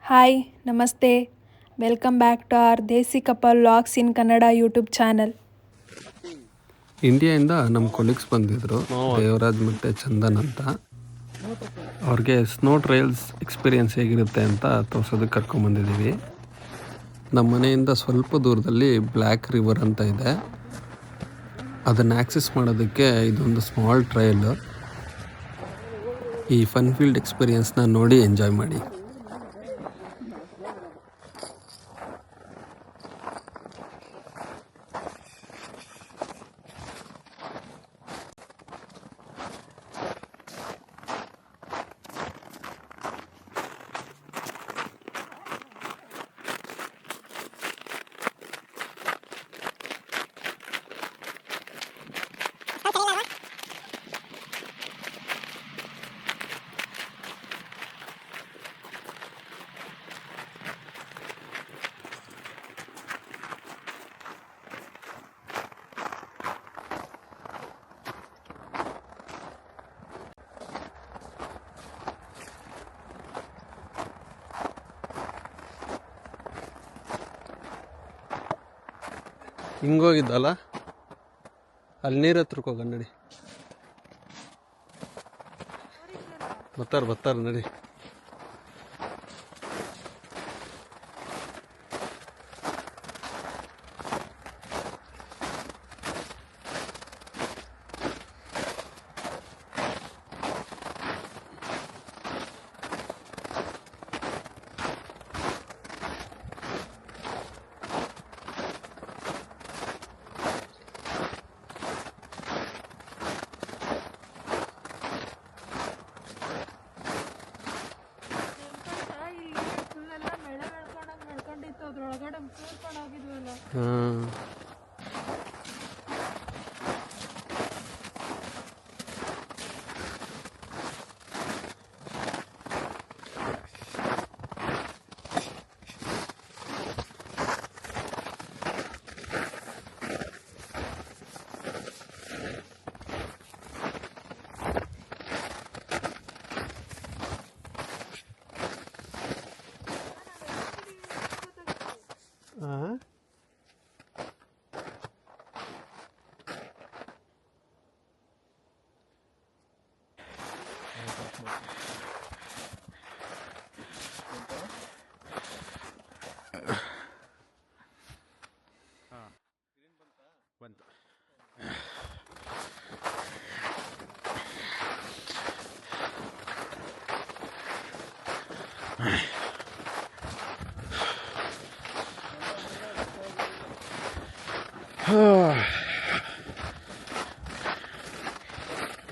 Hi ನಮಸ್ತೆ welcome back to our desi couple vlogs in Kannada YouTube channel. ಇಂಡಿಯಾಯಿಂದ ನಮ್ಮ colleagues ಬಂದಿದ್ದರು, ದೇವರಾಜ್ ಮತ್ತು ಚಂದನ್ ಅಂತ. ಅವ್ರಿಗೆ ಸ್ನೋ ಟ್ರಯಲ್ಸ್ ಎಕ್ಸ್ಪೀರಿಯನ್ಸ್ ಹೇಗಿರುತ್ತೆ ಅಂತ ತೋರ್ಸೋದಕ್ಕೆ ಕರ್ಕೊಂಬಂದಿದ್ದೀವಿ. ನಮ್ಮ ಮನೆಯಿಂದ ಸ್ವಲ್ಪ ದೂರದಲ್ಲಿ ಬ್ಲ್ಯಾಕ್ ರಿವರ್ ಅಂತ ಇದೆ. ಅದನ್ನು ಆಕ್ಸೆಸ್ ಮಾಡೋದಕ್ಕೆ ಇದೊಂದು ಸ್ಮಾಲ್ ಟ್ರಯಲ್. ಈ ಫನ್ ಫೀಲ್ಡ್ ಎಕ್ಸ್ಪೀರಿಯನ್ಸ್ನ ನೋಡಿ ಎಂಜಾಯ್ ಮಾಡಿ. ಹಿಂಗೋಗಿದ್ದಲ್ಲ, ಅಲ್ಲಿ ನೀರು ಹತ್ರಕ್ಕೆ ಹೋಗೋಣ ನಡಿ. ಬರ್ತಾರೆ ನಡಿ.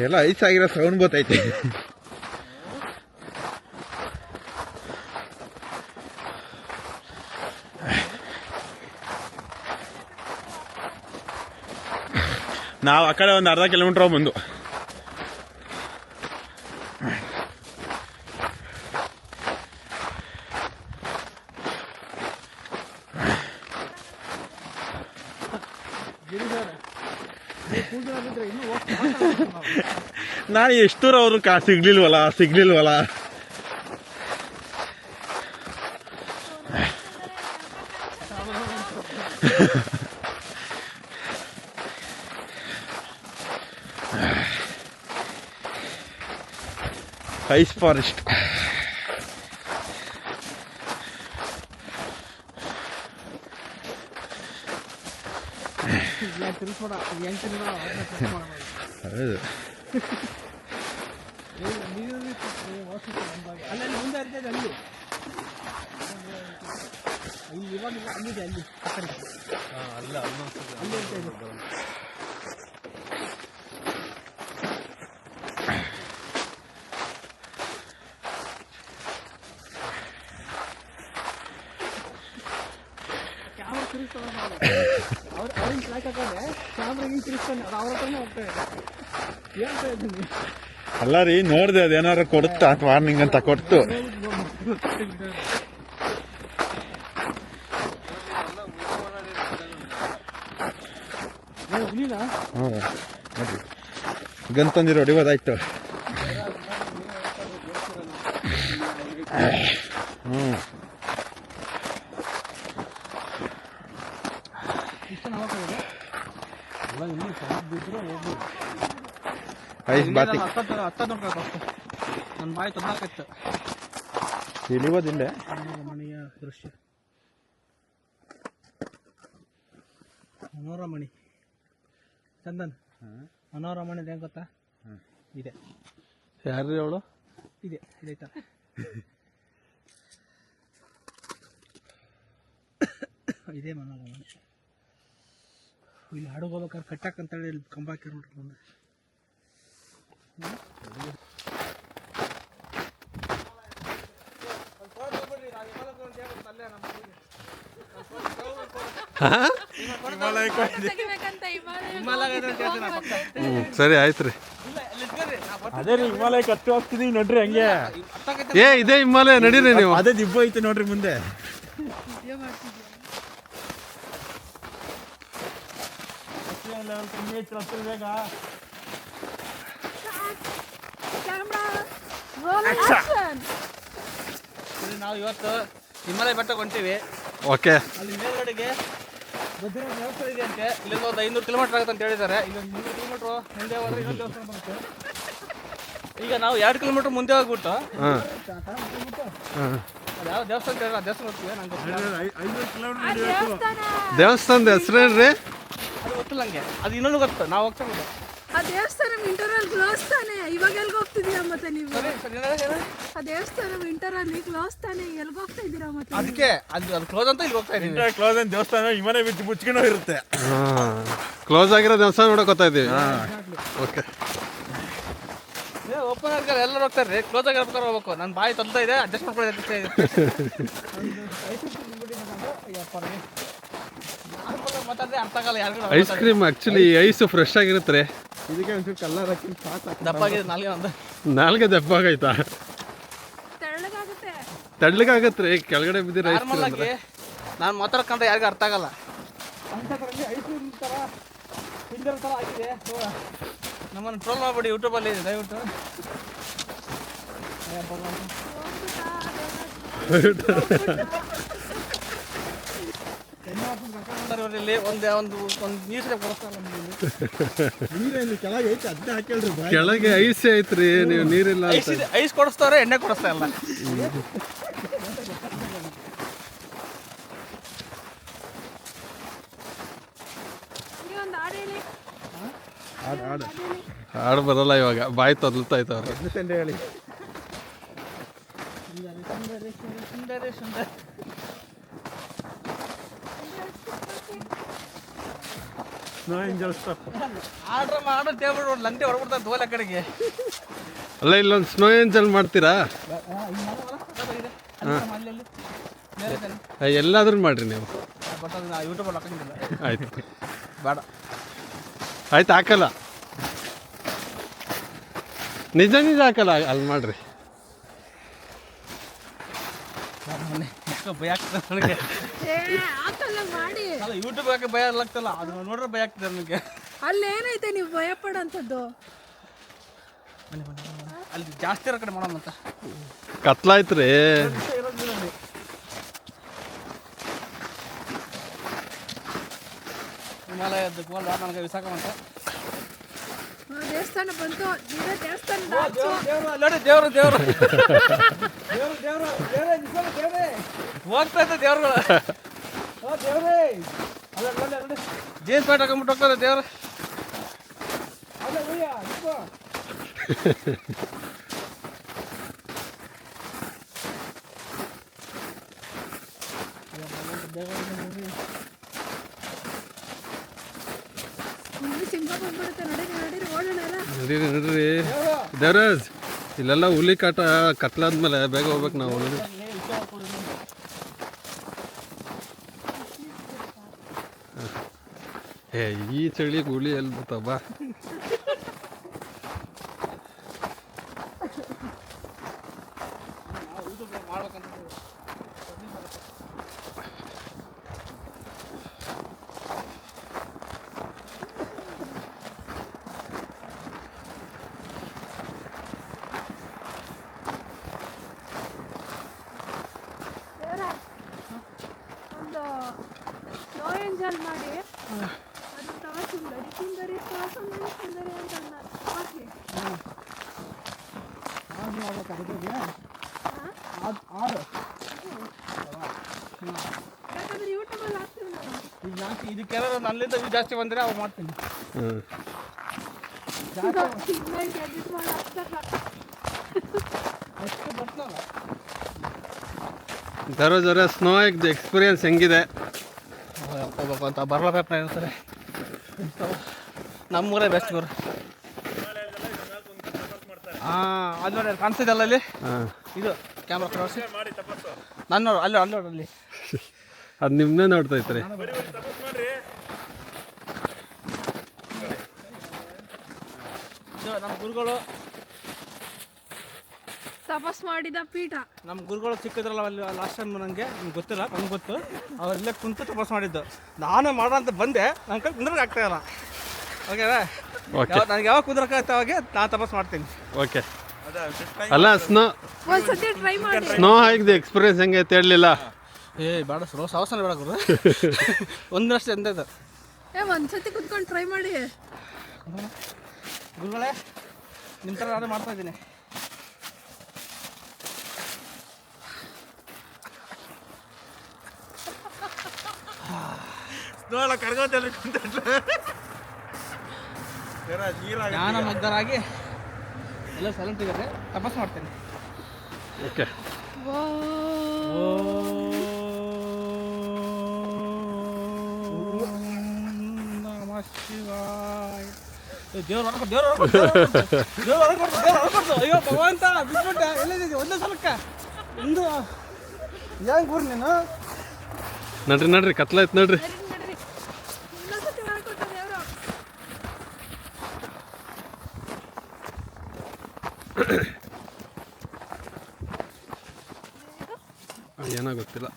ಎಲ್ಲ ಐಸ್ ಆಗಿರೋ ಸೌಂಡ್ ಗೊತ್ತೈತೆ. ನಾವು ಆ ಕಡೆ ಒಂದು ಅರ್ಧ ಕಿಲೋಮೀಟರ್ ಬಂದು ನಾನು ಎಷ್ಟು ದೂರ ಅವರು ಸಿಗ್ಲಿಲ್ವಲ್ಲ. Ice forest. ಹೌದು. ಅಲ್ಲ ರೀ, ನೋಡಿದೆ ಅದೇನಾರು ಕೊಡುತ್ತಾ ವಾರ್ನಿಂಗ್ ಅಂತ ಕೊಟ್ಟು. ಗಂತಂದಿರೋ ಹೊಡಿಬೋದಾಯ್ತು. ಐಸ್ ಬಾತಿ ನನ್ನ ಬಾಯಿ ತೊಂದಾಕತ್ತು ಇಳಿಯೋದಿಲ್ಲ. ಮನೆಯ ದೃಶ್ಯ ಮನೋರಮಣಿ ಚಂದನ್. ಮನೋರಮಣಿ ಹೆಂಗೆ ಗೊತ್ತಾ? ಇದೆ ಯಾರು ಅವಳು? ಇದೈತ ಇದೇ ಮನೋರಮಣಿ. ಇಲ್ಲಿ ಹಾಡುಗೆ ಹೋಗ್ಬೇಕಾದ್ರೆ ಕಟ್ಟಾಕಂತೇಳಿ ಇಲ್ಲಿ ಕಂಬ ಹಾಕ್ಯಾರ ನೋಡ್ರಿ ಮುಂದೆ. ಸರಿ ಆಯ್ತು ರೀ. ಅದೇ ರೀ ಹಿಮಾಲಯಕ್ಕೆ ಹತ್ತಿ ಹೋಗ್ತಿದೀವಿ ನೋಡ್ರಿ ಹಂಗೆ. ಇದೇ ಹಿಮಾಲಯ ನಡೀರಿ ನೀವು. ಅದೇ ದಿಬ್ಬ ಐತೆ ನೋಡ್ರಿ ಮುಂದೆ. ನಾವು ಇವತ್ತು ಹಿಮಾಲಯ ಬೆಟ್ಟಕ್ಕೆ ಹೊಂಟೀವಿ. ಓಕೆ. ಅಲ್ಲಿ ಮೇಲ್ಗಡೆಗೆ ಭದ್ರ ದೇವಸ್ಥಾನ ಇದೆ ಅಂತೆ. ಇಲ್ಲಿಂದ ಒಂದು 500 ಕಿಲೋಮೀಟರ್ ಆಗುತ್ತೆ ಅಂತ ಹೇಳಿದ್ದಾರೆ. ಇಲ್ಲೊಂದು 300 ಕಿಲೋಮೀಟ್ರು ಮುಂದೆ ಹೋದ್ರೆ ಇನ್ನೊಂದು ದೇವಸ್ಥಾನ ಬರುತ್ತೆ. ಈಗ ನಾವು 2 ಕಿಲೋಮೀಟರ್ ಮುಂದೆ ಹೋಗ್ಬಿಟ್ಟು ಅದು ಯಾವ ದೇವಸ್ಥಾನ ಅಂತ ಹೇಳಿದ್ರೆ ಆ ದೇವಸ್ಥಾನ ಹೋಗ್ತೀವಿ. ನಂಗೆ ದೇವಸ್ಥಾನದ ಹೆಸರೇನ್ರಿ? ಅದು ಗೊತ್ತಿಲ್ಲ ನಂಗೆ. ಅದು ಇನ್ನೊಂದು ಗೊತ್ತು. ನಾವು ಹೋಗ್ತಾ ಆ ದೇವಸ್ಥಾನ ಇಂಟರ್ವಲ್ ಕ್ಲೋಸ್ ತಾನೆ. ಇವಾಗ ಎಲ್ಗೆ ಹೋಗ್ತಿದ್ದೀರಾ ಮತ್ತೆ ನೀವು? ಆ ದೇವಸ್ಥಾನ ಇಂಟರ್ವಲ್ ಕ್ಲೋಸ್ ತಾನೆ. ಎಲ್ಗೆ ಹೋಗ್ತಾ ಇದ್ದೀರಾ ಮತ್ತೆ? ಅದಕ್ಕೆ ಅದು ಕ್ಲೋಸ್ ಅಂತ ಇಲ್ಲಿ ಹೋಗ್ತಾ ಇದ್ದೀನಿ. ಕ್ಲೋಸ್ ಅಂತ ದೇವಸ್ಥಾನ ಹಿಮಾಲಯ ಬಿಟ್ಟು ಮುಚ್ಕೊಂಡು ಇರುತ್ತೆ. ಕ್ಲೋಸ್ ಆಗಿರೋ ದೇವಸ್ಥಾನ ನೋಡಕ್ ಹೋಗ್ತಾ ಇದ್ದೀವಿ. ಓಕೆ. ಓಪನ್ ಆಗಿರೋ ಎಲ್ಲರೂ ಹೋಗ್ತಾರೆ. ಕ್ಲೋಸ್ ಆಗಿರ್ಬೇಕಾದ್ರೆ ಹೋಗ್ಬೇಕು. ನನ್ನ ಬಾಯಿ ತೊಂದರೆ ಇದೆ, ಅಡ್ಜಸ್ಟ್ ಮಾಡ್ಕೊಳ್ಳೋದಕ್ಕೆ. ಮಾತಾಡಿದ್ರೆ ಅರ್ಥ ಆಗಲ್ಲ ಯಾರಿಗೂ. Ice cream actually ice fresh ಆಗಿರುತ್ತೆ. ಇದಕ್ಕೆ ಒಂಚೂರು ಕಲರ್ ಹಾಕಿ ದಪ್ಪಾಗಿದೆ ನಾಲ್ಗೆ ಒಂದು. ನಾಲ್ಗೆ ದಪ್ಪ ಆಗೈತಾ? ತಳ್ಳಗಾಗತ್ತೆ ರೀ. ಕೆಳಗಡೆ ಬಿದ್ದಿರ ಐಸ್ ನಾರ್ಮಲ್ ಆಗಿ ನಾನು ಮಾತಾಡ್ಕೊಂಡ್ರೆ ಯಾರಿಗೂ ಅರ್ಥ ಆಗಲ್ಲ. ನಮ್ಮನ್ನು ಟ್ರೋಲ್ ಮಾಡ್ಬಿಡಿ ಯೂಟ್ಯೂಬಲ್ಲಿ ದಯವಿಟ್ಟು. ಇಲ್ಲಿ ಒಂದು ನೀರು ಕೆಳಗೆ ಐಸ್ ಐತ್ರಿ. ನೀವು ನೀರಿಲ್ಲ ಐಸ್ ಕೊಡಿಸ್ತಾರೆ, ಎಣ್ಣೆ ಕೊಡಿಸ್ತಾ ಇಲ್ಲ. ಹಾಡು ಬರಲ್ಲ ಇವಾಗ. ಬಾಯಿ ತೊದಲ್ತಾ ಇತ್ತವ್ರೆ. ಹೇಳಿ. ಆರ್ಡ್ರ್ ಟೇಬಲ್ ಲಂಟೆ ಹೊರಬಿಡ್ತಾರೆ ದೋಲೆ ಕಡೆಗೆ. ಅಲ್ಲ ಇಲ್ಲೊಂದು ಸ್ನೋ ಏಂಜಲ್ ಮಾಡ್ತೀರಾ? ಎಲ್ಲಾದ್ರೂ ಮಾಡ್ರಿ ನೀವು. ಬಟ್ ಅದು ನಾವು ಯೂಟ್ಯೂಬಲ್ಲಿ ಹಾಕಂಗಿಲ್ಲ. ಆಯ್ತು ಬೇಡ. ಆಯ್ತು ಹಾಕಲ್ಲ. ನಿಜ ಹಾಕಲ್ಲ. ಅಲ್ಲಿ ಮಾಡ್ರಿ. ಭಯ ಆಗ್ತದೆ ನನಗೆ. ಅಲ್ಲ ಯೂಟ್ಯೂಬ್ ಹಾಕಿ ಭಯ ಆಗ್ತಲ್ಲ. ಅದು ನೋಡ್ರೆ ಭಯ ಆಗ್ತದೆ ನನಗೆ. ಅಲ್ಲಿ ಏನೈತೆ ನೀವು ಭಯ ಪಡೋಂಥದ್ದು? ಅಲ್ಲಿ ಜಾಸ್ತಿ ಇರೋ ಕಡೆ ಮಾಡೋಣ ಅಂತ. ಕತ್ಲಾಯ್ತ್ರಿ. ಹಿಮಾಲಯದ ಗೋಲ್ ನನಗೆ ವಿಸಾಕಮಂತ ದೇವಸ್ಥಾನ ಬಂತು. ದೇವಸ್ಥಾನ ಹೋಗ್ತಾ ಇದ್ದ ದೇವ್ರುಗಳು. ಜೀನ್ಸ್ ಪ್ಯಾಂಟ್ ಹಾಕೊಂಡ್ಬಿಟ್ಟು ಹೋಗ್ತಾರೆ ದೇವ್ರು. ನಡೀರಿ ನಡೀರಿ ದೇವರಾಜ್. ಇಲ್ಲೆಲ್ಲ ಹುಲಿ ಕಾಟ ಕತ್ಲಾದ್ಮೇಲೆ ಬೇಗ ಹೋಗ್ಬೇಕು ನಾವು. ಏ ಈ ಚಳಿಗೆ ಹುಲಿ ಎಲ್ಲಿ ಬರ್ತಾವ? ಬಾ. ಒಂದು ಸ್ನೋ ಎಂಜಾಯ್ ಮಾಡಿ. ಅದು ಸುಂದರಿ ಸುಂದರಿ ಸುಂದರಿ ಅಂತ ಆರು ಯಾಕಂದ್ರೆ ಯೂಟ್ಯೂಬಲ್ಲಿ ಹಾಕ್ತೀವಿ ನಾವು. ಈಗ ಜಾಸ್ತಿ ಇದಕ್ಕೆಲ್ಲ ಅಲ್ಲಿಂದ ಇದು ಜಾಸ್ತಿ ಬಂದರೆ ಅವು ಮಾಡ್ತೀನಿ. ಸಿಗ್ನಲ್ಗೆ ಎಡಿಟ್ ಮಾಡಿ ಹಾಕ್ತಾರಲ್ಲ. ಅಷ್ಟು ಬರ್ತಲ್ಲ. ದರೋಜ್ ಅವರೇ ಸ್ನೋ ಎಕ್ಸ್ಪೀರಿಯನ್ಸ್ ಹೆಂಗಿದೆ? ಹೋಗ್ಬೇಕು ಅಂತ ಬರ್ಲಪ್ಪ ಇರ್ತಾರೆ. ನಮ್ಮೂರೇ ಬೆಸ್ಟ್ ಗುರು. ಅದು ನೋಡಿ ಕಾಣಿಸ್ತಿದ್ದಲ್ಲ ಅಲ್ಲಿ, ಇದು ಕ್ಯಾಮ್ರಾ ಕ್ರಾಸಿ ನಾನು ನೋಡು ಅಲ್ಲಿ ಅಲ್ಲಿ ಅಲ್ಲಿ ಅದು ನಿಮ್ಮನ್ನೇ ನೋಡ್ತಾ ಇರ್ತಾರೆ. ಇದು ನಮ್ಮ ಗುರುಗಳು ತಪಸ್ ಮಾಡಿದ ಪೀಠ. ನಮ್ಮ ಗುರುಗಳು ಚಿಕ್ಕದ್ರಲ್ಲ ಅಲ್ಲಿ ಲಾಸ್ಟ್ ಟೈಮ್ ನನಗೆ ಗೊತ್ತಿಲ್ಲ, ನನಗೆ ಗೊತ್ತು. ಅವ್ರು ಇಲ್ಲೇ ಕುಂತು ತಪಸ್ ಮಾಡಿದ್ದು. ನಾನು ಮಾಡೋ ಅಂತ ಬಂದೆ, ನನ್ನ ಕೈ ಕುಂದ್ರಕ್ಕೆ ಆಗ್ತಾ ಇಲ್ಲ. ಓಕೆನಾ? ನನಗೆ ಯಾವಾಗ ಕುಂದ್ರಕ್ಕೆ ಆಗ್ತಾ ಅವಾಗೆ ನಾನು ತಪಸ್ ಮಾಡ್ತೀನಿ. ಓಕೆ. ಅಲ್ಲ ಸ್ನೋ ಒಂದ್ಸತಿ ಟ್ರೈ ಮಾಡಿ. ಸ್ನೋ ಹಾಕಿದ ಎಕ್ಸ್ಪೀರಿಯನ್ಸ್ ಹೆಂಗೆ ಅಂತ ಹೇಳಲಿಲ್ಲ? ಬೇಡ ಸ್ಲೋ ಸಾವಸನ ಬೇಡ ಗುರು. ಒಂದರಷ್ಟು ಎಂದ ಇದು ಒಂದ್ಸತಿ ಕುತ್ಕೊಂಡು ಟ್ರೈ ಮಾಡಿ. ಗುರುಗಳೇ ನಿಮ್ಮ ಥರ ನಾನು ಮಾಡ್ತಾ ಇದ್ದೀನಿ. ಜ್ಞಾನ ಮಗ್ಧರಾಗಿ ಎಲ್ಲ ಸೈಲೆಂಟ್ ಇದ್ದಾರೆ, ತಪಸ್ ಮಾಡ್ತೇನೆ. ಓಕೆ. ನಮಃ ಶಿವಾಯ. ದೇವ್ರ ಅಯ್ಯೋ ಭಗವಂತ ಬಿಟ್ಬಿಟ್ಟೆ. ಎಲ್ಲಿದ್ದೀವಿ ಒಂದೇ ಸಲಕ್ಕೆ ಒಂದು ಹೆಂಗೆ ಗುರು ನೀನು? ನಡ್ರಿ ಕತ್ಲಾಯ್ತು ನಡ್ರಿ. ಇನ್ನೊಂದ್ಸತಿ ಮಾಡ್ಕೊಟ್ಟ ದೇವ್ರು. ಏನೋ ಗೊತ್ತಿಲ್ಲ.